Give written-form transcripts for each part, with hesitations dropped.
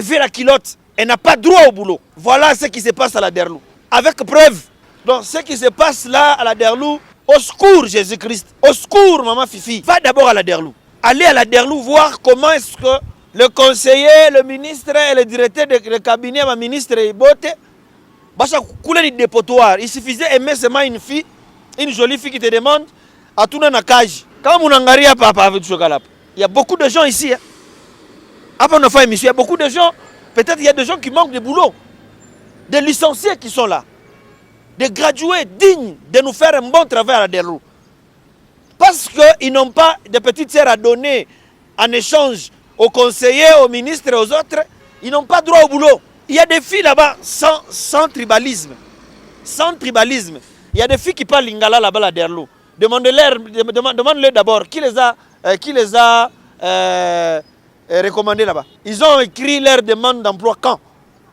Fait la culotte, elle n'a pas droit au boulot. Voilà ce qui se passe à la Derlou. Avec preuve. Donc ce qui se passe là à la Derlou, au secours Jésus-Christ, au secours Maman Fifi, va d'abord à la Derlou. Allez à la Derlou voir comment est-ce que le conseiller, le ministre et le directeur de cabinet, ma ministre Bote, il suffisait aimer seulement une fille, une jolie fille qui te demande à tout dans la cage. Quand on a papa, il y a beaucoup de gens ici. Après on a fait émission, il y a beaucoup de gens, peut-être il y a des gens qui manquent de boulot, des licenciés qui sont là, des gradués dignes de nous faire un bon travail à la Derlou. Parce qu'ils n'ont pas de petites sœurs à donner en échange aux conseillers, aux ministres et aux autres, ils n'ont pas droit au boulot. Il y a des filles là-bas sans tribalisme. Sans tribalisme. Il y a des filles qui parlent lingala là-bas à la Derlou. Demande-leur d'abord qui les a recommandés là-bas. Ils ont écrit leur demande d'emploi quand?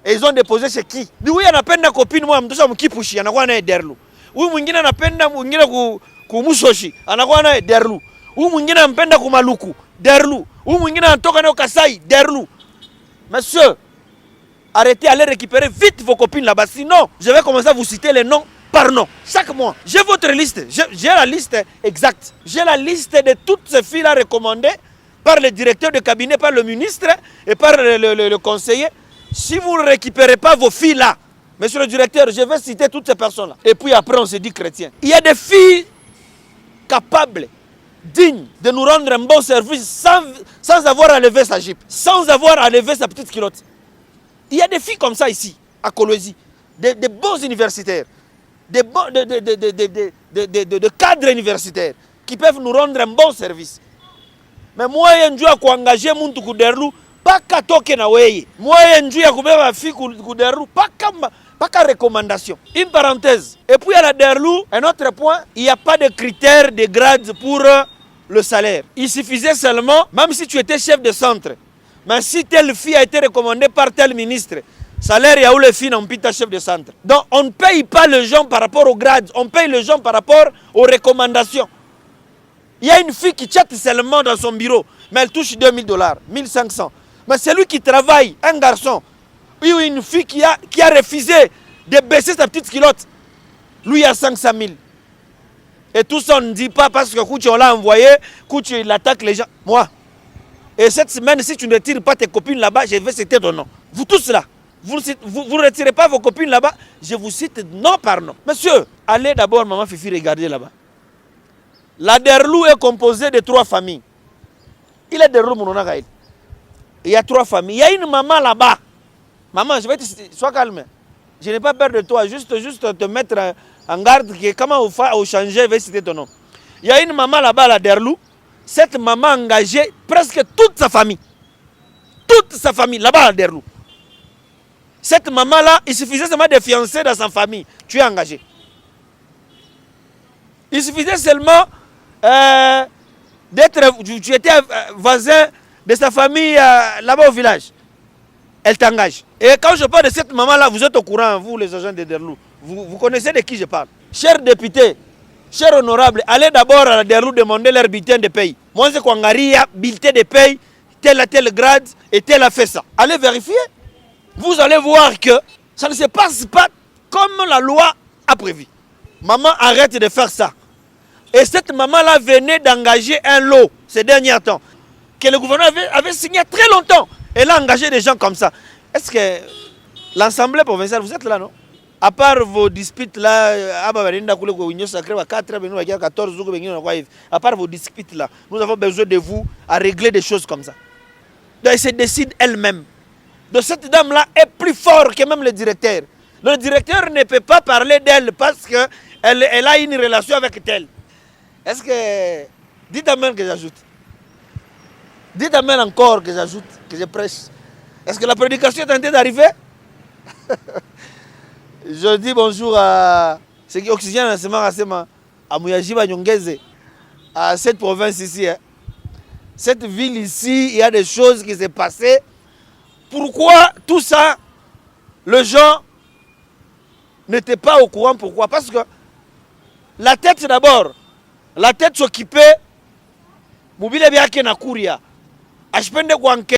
Et ils ont déposé chez qui? Oui, il y a une copine, moi, je suis pushi, il y a une Derlou. Oui, il y a une kumushoshi, anakuwa Derlou. Ou mwingine mpenda kumaluku, Derlou. Ou mwingine anatoka na Kasai, Derlou. Monsieur, arrêtez, allez récupérer vite vos copines là-bas. Sinon, je vais commencer à vous citer les noms par nom. Chaque mois, j'ai votre liste. J'ai la liste exacte. J'ai la liste de toutes ces filles-là recommandées par le directeur de cabinet, par le ministre et par le conseiller. Si vous ne récupérez pas vos filles-là, monsieur le directeur, je vais citer toutes ces personnes-là. Et puis après, on se dit chrétien. Il y a des filles capable, digne de nous rendre un bon service sans avoir à lever sa jupe, sans avoir à lever sa petite culotte. Il y a des filles comme ça ici, à Kolwezi, des bons universitaires, de cadres universitaires qui peuvent nous rendre un bon service. Mais moi, je suis engager mon Derlou, pas qu'à toquer na weye. Moi, je suis ma fille Derlou, pas qu'à recommandation. Une parenthèse. Et puis à la Derlou, un autre point, il n'y a pas de critères de grade pour le salaire. Il suffisait seulement, même si tu étais chef de centre, mais si telle fille a été recommandée par tel ministre, salaire, il y a où les filles n'ont pas chef de centre. Donc on ne paye pas les gens par rapport au grade, on paye les gens par rapport aux recommandations. Il y a une fille qui chatte seulement dans son bureau, mais elle touche $2000, 1500. Mais celui qui travaille, un garçon, ou une fille qui a refusé de baisser sa petite culotte, lui a 500 000. Et tout ça, on ne dit pas parce que Kouchi, on l'a envoyé, Kouchi, il attaque les gens. Moi. Et cette semaine, si tu ne retires pas tes copines là-bas, je vais citer ton nom. Vous tous là, vous ne retirez pas vos copines là-bas, je vous cite nom par nom. Monsieur, allez d'abord, Maman Fifi, regarder là-bas. La Derlou est composée de 3 familles. Il est Derlou, mon nom. Il y a 3 familles. Il y a une maman là-bas. Maman, je vais te... Sois calme. Je n'ai pas peur de toi. Juste te mettre en garde. Comment on changer, je vais citer ton nom. Il y a une maman là-bas à la Derlou. Cette maman a engagé presque toute sa famille. Toute sa famille là-bas à la Derlou. Cette maman-là, il suffisait seulement de fiancer dans sa famille. Tu es engagé. Il suffisait seulement d'être... Tu étais voisin de sa famille là-bas au village. Elle t'engage. Et quand je parle de cette maman-là, vous êtes au courant, vous les agents de Derlou. Vous connaissez de qui je parle. Chers députés, chers honorables, allez d'abord à la Derlou demander leur bulletin de paye. Moi, c'est Kwangaria, bulletin de paye, tel à tel grade, et tel a fait ça. Allez vérifier. Vous allez voir que ça ne se passe pas comme la loi a prévu. Maman, arrête de faire ça. Et cette maman-là venait d'engager un lot ces derniers temps que le gouvernement avait signé très longtemps. Elle a engagé des gens comme ça. Est-ce que l'Assemblée provinciale, vous êtes là, non? À part vos disputes là, à part vos disputes là, nous avons besoin de vous à régler des choses comme ça. Donc elle se décide elle-même. Donc cette dame-là est plus forte que même le directeur. Le directeur ne peut pas parler d'elle parce qu'elle a une relation avec elle. Est-ce que... Dites amen que j'ajoute. Dites amen encore que j'ajoute, que je prêche. Est-ce que la prédication est en train d'arriver? Je dis bonjour à ceux qui oxygènent à Mouyajiba Nyongeze, à cette province ici. Cette ville ici, il y a des choses qui s'est passées. Pourquoi tout ça, les gens n'étaient pas au courant? Pourquoi? Parce que la tête d'abord, la tête s'occupait, Mobile Biake na Kouria.